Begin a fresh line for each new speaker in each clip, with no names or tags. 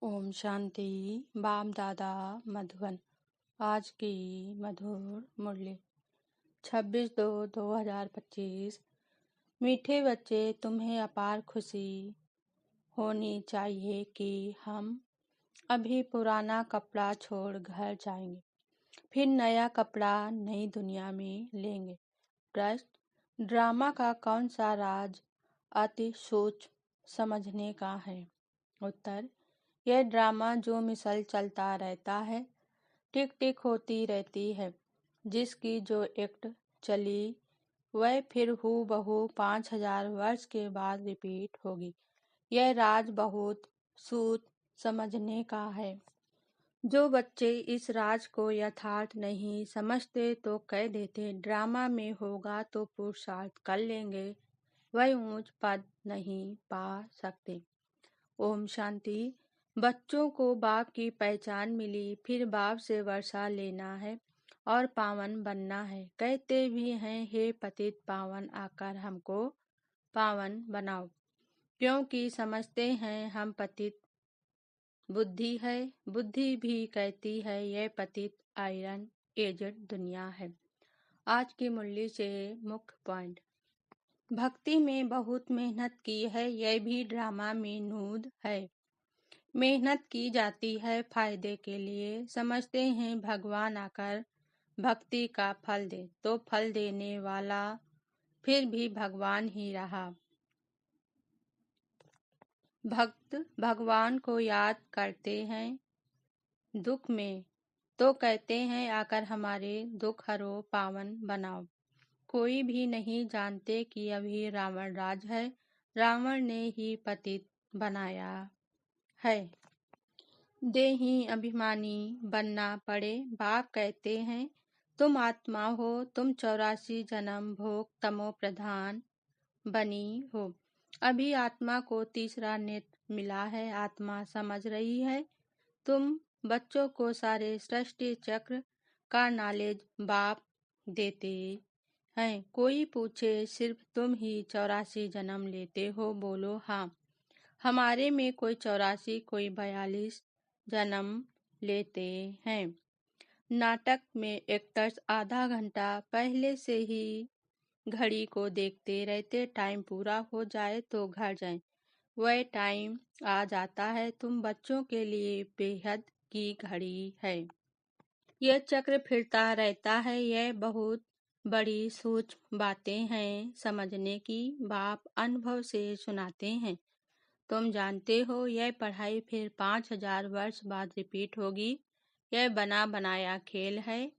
ओम शांति। बाप दादा मधुबन। आज की मधुर मुरली 26/2/2025। मीठे बच्चे, तुम्हें अपार खुशी होनी चाहिए कि हम अभी पुराना कपड़ा छोड़ घर जाएंगे, फिर नया कपड़ा नई दुनिया में लेंगे। प्रश्न: ड्रामा का कौन सा राज अति सोच समझने का है? उत्तर: यह ड्रामा जो मिसल चलता रहता है, टिक टिक होती रहती है, जिसकी जो एक्ट चली वह फिर हूबहू 5000 वर्ष के बाद रिपीट होगी। यह राज बहुत सूझ समझने का है। जो बच्चे इस राज को यथार्थ नहीं समझते तो कह देते ड्रामा में होगा तो पुरुषार्थ कर लेंगे, वह ऊंच पद नहीं पा सकते। ओम शांति। बच्चों को बाप की पहचान मिली, फिर बाप से वर्षा लेना है और पावन बनना है। कहते भी हैं हे पतित पावन आकर हमको पावन बनाओ, क्योंकि समझते हैं हम पतित बुद्धि है। बुद्धि भी कहती है यह पतित आयरन एजेड दुनिया है। आज की मुरली से मुख्य पॉइंट: भक्ति में बहुत मेहनत की है, यह भी ड्रामा में नूद है। मेहनत की जाती है फायदे के लिए, समझते हैं भगवान आकर भक्ति का फल दे, तो फल देने वाला फिर भी भगवान ही रहा। भक्त भगवान को याद करते हैं दुख में, तो कहते हैं आकर हमारे दुख हरो पावन बनाओ। कोई भी नहीं जानते कि अभी रावण राज है, रावण ने ही पतित बनाया है। देही अभिमानी बनना पड़े। बाप कहते हैं तुम आत्मा हो, तुम 84 जन्म भोग तमो प्रधान बनी हो। अभी आत्मा को तीसरा नेत्र मिला है, आत्मा समझ रही है। तुम बच्चों को सारे सृष्टि चक्र का नॉलेज बाप देते हैं। कोई पूछे सिर्फ तुम ही 84 जन्म लेते हो, बोलो हाँ। हमारे में कोई 84 कोई 42 जन्म लेते हैं। नाटक में एक्टर्स आधा घंटा पहले से ही घड़ी को देखते रहते, टाइम पूरा हो जाए तो घर जाएं। वह टाइम आ जाता है, तुम बच्चों के लिए बेहद की घड़ी है। यह चक्र फिरता रहता है। यह बहुत बड़ी सूक्ष्म बातें हैं समझने की। बाप अनुभव से सुनाते हैं। तुम जानते हो यह पढ़ाई फिर 5000 वर्ष बाद रिपीट होगी। यह बना बनाया खेल है,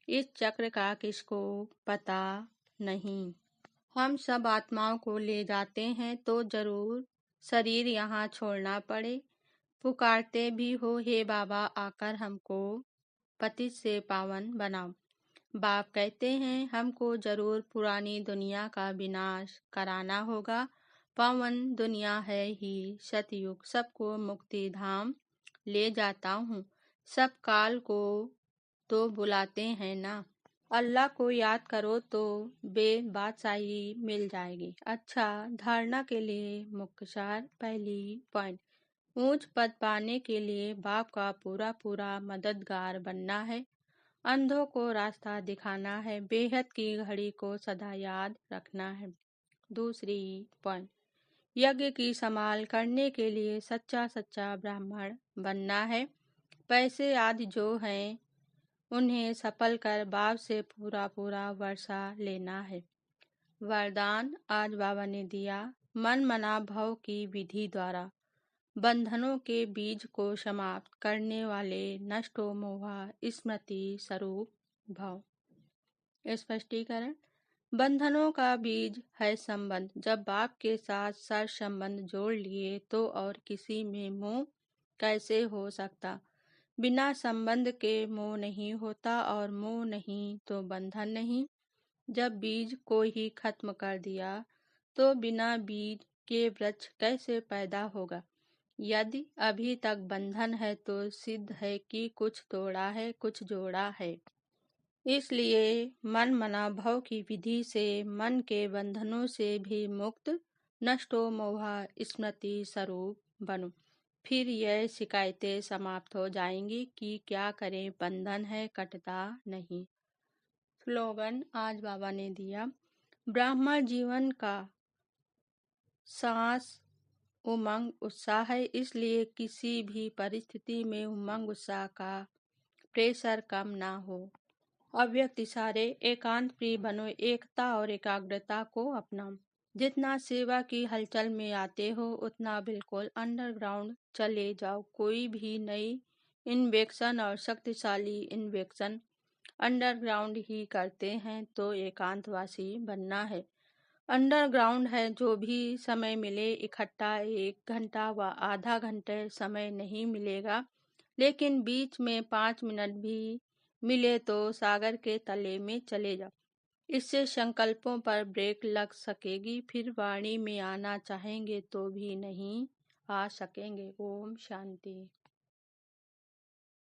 इस चक्र का किसको पता नहीं। हम सब आत्माओं को ले जाते हैं तो जरूर शरीर यहाँ छोड़ना पड़े। पुकारते भी हो हे बाबा आकर हमको पतित से पावन बनाओ। बाप कहते हैं हमको जरूर पुरानी दुनिया का विनाश कराना होगा। पावन दुनिया है ही सतयुग, सबको मुक्ति धाम ले जाता हूँ। सब काल को तो बुलाते हैं ना। अल्लाह को याद करो तो बादशाही मिल जाएगी। अच्छा, धारणा के लिए मुख्य सार। पहली पॉइंट: ऊंच पद पाने के लिए बाप का पूरा पूरा मददगार बनना है। अंधों को रास्ता दिखाना है। बेहद की घड़ी को सदा याद रखना है। दूसरी पॉइंट: यज्ञ की संभाल करने के लिए सच्चा सच्चा ब्राह्मण बनना है। पैसे आदि जो हैं उन्हें सफल कर बाप से पूरा पूरा वर्षा लेना है। वरदान आज बाबा ने दिया। मन मना भव की विधि द्वारा बंधनों के बीज को समाप्त करने वाले नष्टो मोहा स्मृति स्वरूप भव। स्पष्टीकरण: बंधनों का बीज है संबंध। जब बाप के साथ सर संबंध जोड़ लिए तो और किसी में मोह कैसे हो सकता। बिना संबंध के मोह नहीं होता और मोह नहीं तो बंधन नहीं। जब बीज को ही खत्म कर दिया तो बिना बीज के वृक्ष कैसे पैदा होगा। यदि अभी तक बंधन है तो सिद्ध है कि कुछ तोड़ा है कुछ जोड़ा है। इसलिए मन मना भव की विधि से मन के बंधनों से भी मुक्त नष्टो मोहा स्मृति स्वरूप बनो। फिर यह शिकायतें समाप्त हो जाएंगी कि क्या करें, बंधन है कटता नहीं। स्लोगन आज बाबा ने दिया। ब्राह्मण जीवन का सांस उमंग उत्साह है, इसलिए किसी भी परिस्थिति में उमंग उत्साह का प्रेशर कम ना हो। अव्यक्त इशारे, एकांत प्रिय बनो, एकता और एकाग्रता को अपनाओ। जितना सेवा की हलचल में आते हो उतना बिल्कुल अंडरग्राउंड चले जाओ। कोई भी नई इन्वेक्शन और शक्तिशाली इन्वेक्शन अंडरग्राउंड ही करते हैं, तो एकांतवासी बनना है। अंडरग्राउंड है, जो भी समय मिले इकट्ठा 1 घंटा व आधा घंटे समय नहीं मिलेगा, लेकिन बीच में 5 मिनट भी मिले तो सागर के तले में चले जाओ। इससे संकल्पों पर ब्रेक लग सकेगी, फिर वाणी में आना चाहेंगे तो भी नहीं आ सकेंगे। ओम शांति।